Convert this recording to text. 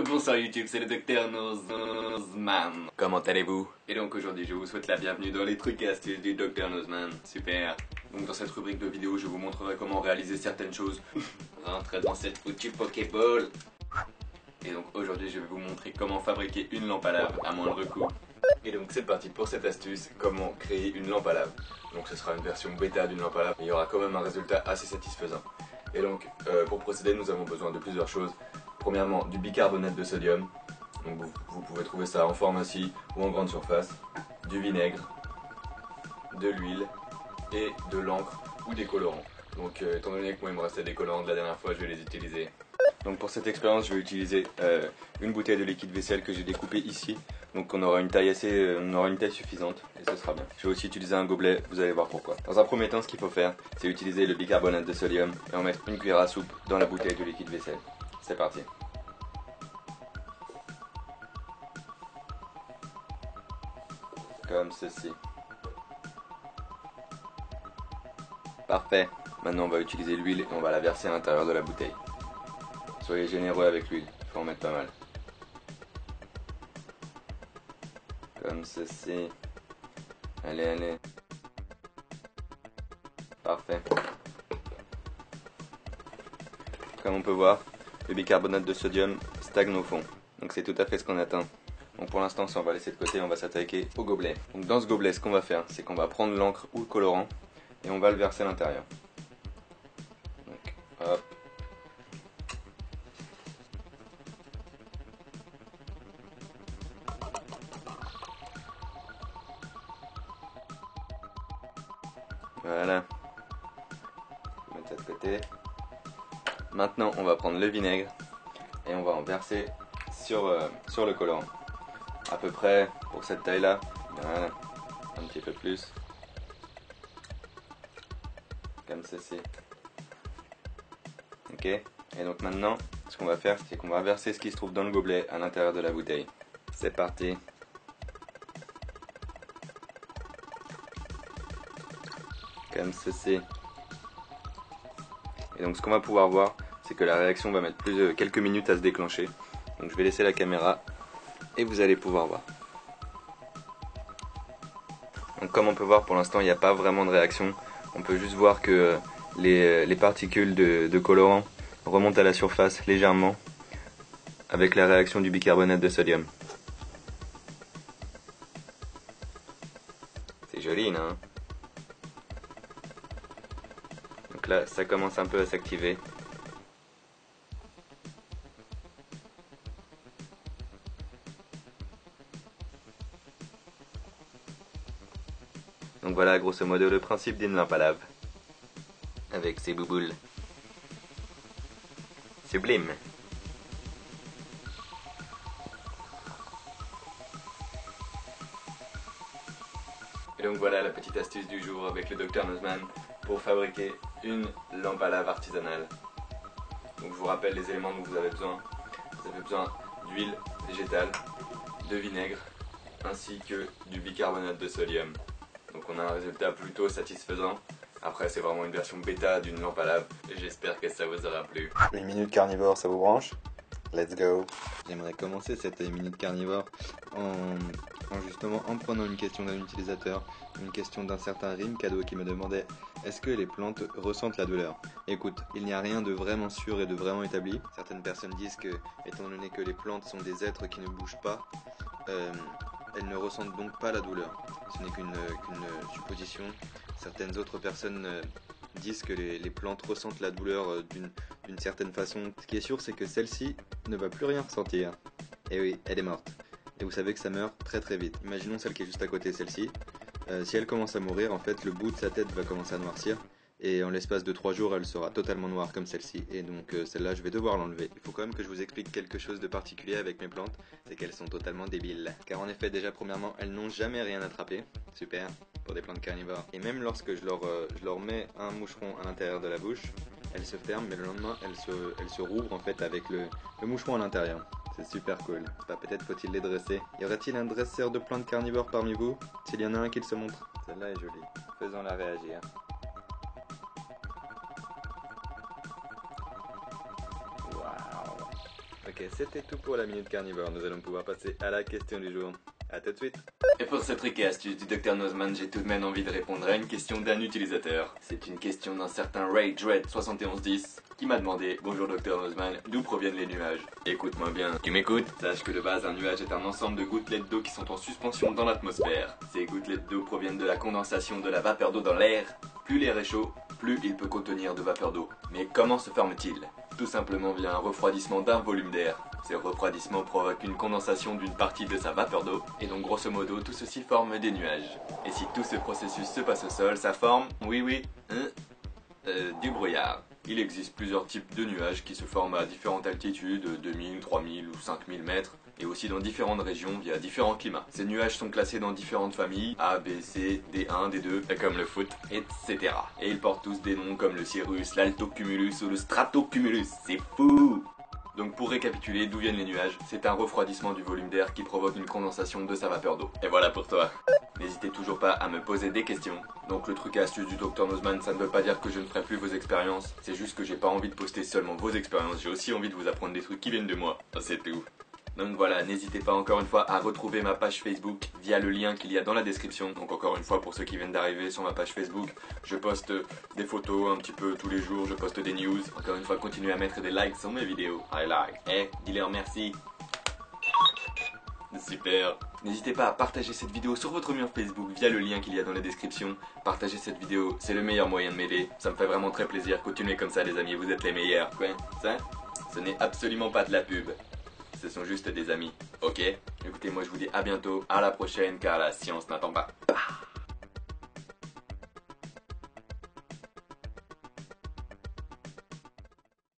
Bonsoir YouTube, c'est le Docteur Nozman. Comment allez-vous? Et donc aujourd'hui je vous souhaite la bienvenue dans les trucs et astuces du Docteur Nozman. Super. Donc dans cette rubrique de vidéo je vous montrerai comment réaliser certaines choses. Rentrez dans cette foutue Pokéball. Et donc aujourd'hui je vais vous montrer comment fabriquer une lampe à lave à moindre coût. Et donc c'est parti pour cette astuce, comment créer une lampe à lave. Donc ce sera une version bêta d'une lampe à lave, mais il y aura quand même un résultat assez satisfaisant. Et donc pour procéder nous avons besoin de plusieurs choses. Premièrement du bicarbonate de sodium, donc vous pouvez trouver ça en pharmacie ou en grande surface, du vinaigre, de l'huile et de l'encre ou des colorants. Donc étant donné que moi il me restait des colorants de la dernière fois, je vais les utiliser. Donc pour cette expérience je vais utiliser une bouteille de liquide vaisselle que j'ai découpée ici. Donc on aura une taille suffisante et ce sera bien. Je vais aussi utiliser un gobelet, vous allez voir pourquoi. Dans un premier temps ce qu'il faut faire c'est utiliser le bicarbonate de sodium et en mettre une cuillère à soupe dans la bouteille de liquide vaisselle. C'est parti. Comme ceci. Parfait. Maintenant on va utiliser l'huile et on va la verser à l'intérieur de la bouteille. Soyez généreux avec l'huile, il faut en mettre pas mal. Comme ceci. Allez, allez. Parfait. Comme on peut voir, le bicarbonate de sodium stagne au fond. Donc c'est tout à fait ce qu'on atteint. Donc pour l'instant, ça on va laisser de côté, on va s'attaquer au gobelet. Donc dans ce gobelet, ce qu'on va faire, c'est qu'on va prendre l'encre ou le colorant et on va le verser à l'intérieur. Donc hop. Voilà. Je vais mettre ça de côté. Maintenant, on va prendre le vinaigre et on va en verser sur le colorant. À peu près pour cette taille là. Voilà. Un petit peu plus. Comme ceci. Ok. Et donc maintenant, ce qu'on va faire, c'est qu'on va verser ce qui se trouve dans le gobelet à l'intérieur de la bouteille. C'est parti. Comme ceci. Et donc ce qu'on va pouvoir voir, c'est que la réaction va mettre quelques minutes à se déclencher. Donc je vais laisser la caméra et vous allez pouvoir voir. Donc comme on peut voir pour l'instant il n'y a pas vraiment de réaction. On peut juste voir que les particules de colorant remontent à la surface légèrement avec la réaction du bicarbonate de sodium. C'est joli, non? Donc là ça commence un peu à s'activer. Donc voilà grosso modo le principe d'une lampe à lave. Avec ses bouboules. Sublime. Et donc voilà la petite astuce du jour avec le Docteur Nozman pour fabriquer une lampe à lave artisanale. Donc je vous rappelle les éléments dont vous avez besoin. Vous avez besoin d'huile végétale, de vinaigre, ainsi que du bicarbonate de sodium. Donc on a un résultat plutôt satisfaisant. Après c'est vraiment une version bêta d'une lampe à lave et j'espère que ça vous aura plu. Une minute carnivore, ça vous branche? Let's go. J'aimerais commencer cette minute carnivore en prenant une question d'un utilisateur, une question d'un certain Rim Cadeau qui me demandait: est-ce que les plantes ressentent la douleur? Écoute, il n'y a rien de vraiment sûr et de vraiment établi. Certaines personnes disent que, étant donné que les plantes sont des êtres qui ne bougent pas, elles ne ressentent donc pas la douleur. Ce n'est qu'une supposition. Certaines autres personnes disent que les plantes ressentent la douleur d'une certaine façon. Ce qui est sûr, c'est que celle-ci ne va plus rien ressentir. Et oui, elle est morte. Et vous savez que ça meurt très très vite. Imaginons celle qui est juste à côté, celle-ci. Si elle commence à mourir, en fait, le bout de sa tête va commencer à noircir. Et en l'espace de 3 jours, elle sera totalement noire comme celle-ci. Et donc celle-là, je vais devoir l'enlever. Il faut quand même que je vous explique quelque chose de particulier avec mes plantes. C'est qu'elles sont totalement débiles. Car en effet, déjà premièrement, elles n'ont jamais rien attrapé. Super, pour des plantes carnivores. Et même lorsque je leur mets un moucheron à l'intérieur de la bouche, elles se ferment, mais le lendemain, elles se rouvrent en fait avec le moucheron à l'intérieur. C'est super cool. Bah, peut-être faut-il les dresser. Y aurait-il un dresseur de plantes carnivores parmi vous? S'il y en a un, qu'il se montre. Celle-là est jolie. Faisons-la réagir. Ok, Ok, c'était tout pour la Minute Carnivore. Nous allons pouvoir passer à la question du jour. A tout de suite. Et pour ce truc et astuce du Dr Noseman, j'ai tout de même envie de répondre à une question d'un utilisateur. C'est une question d'un certain RayDread7110 qui m'a demandé: bonjour Dr Noseman, d'où proviennent les nuages? Écoute-moi bien, tu m'écoutes? Sache que de base, un nuage est un ensemble de gouttelettes d'eau qui sont en suspension dans l'atmosphère. Ces gouttelettes d'eau proviennent de la condensation de la vapeur d'eau dans l'air. Plus l'air est chaud, plus il peut contenir de vapeur d'eau. Mais comment se forme-t-il? Tout simplement via un refroidissement d'un volume d'air. Ce refroidissement provoque une condensation d'une partie de sa vapeur d'eau, et donc grosso modo tout ceci forme des nuages. Et si tout ce processus se passe au sol, ça forme, du brouillard. Il existe plusieurs types de nuages qui se forment à différentes altitudes, 2000, 3000 ou 5000 mètres, et aussi dans différentes régions via différents climats. Ces nuages sont classés dans différentes familles, A, B, C, D1, D2, comme le foot, etc. Et ils portent tous des noms comme le cirrus, l'altocumulus ou le stratocumulus. C'est fou! Donc pour récapituler, d'où viennent les nuages? C'est un refroidissement du volume d'air qui provoque une condensation de sa vapeur d'eau. Et voilà pour toi. N'hésitez toujours pas à me poser des questions. Donc le truc et astuce du Dr Noseman, ça ne veut pas dire que je ne ferai plus vos expériences. C'est juste que j'ai pas envie de poster seulement vos expériences, j'ai aussi envie de vous apprendre des trucs qui viennent de moi. C'est tout. Donc voilà, n'hésitez pas encore une fois à retrouver ma page Facebook via le lien qu'il y a dans la description. Donc encore une fois, pour ceux qui viennent d'arriver sur ma page Facebook, je poste des photos un petit peu tous les jours, je poste des news. Encore une fois, continuez à mettre des likes sur mes vidéos. I like. Dis-leur merci. Super. N'hésitez pas à partager cette vidéo sur votre mur Facebook via le lien qu'il y a dans la description. Partagez cette vidéo, c'est le meilleur moyen de m'aider. Ça me fait vraiment très plaisir. Continuez comme ça les amis, vous êtes les meilleurs. Quoi? Ça? Ce n'est absolument pas de la pub. Ce sont juste des amis, ok? Écoutez, moi je vous dis à bientôt, à la prochaine, car la science n'attend pas.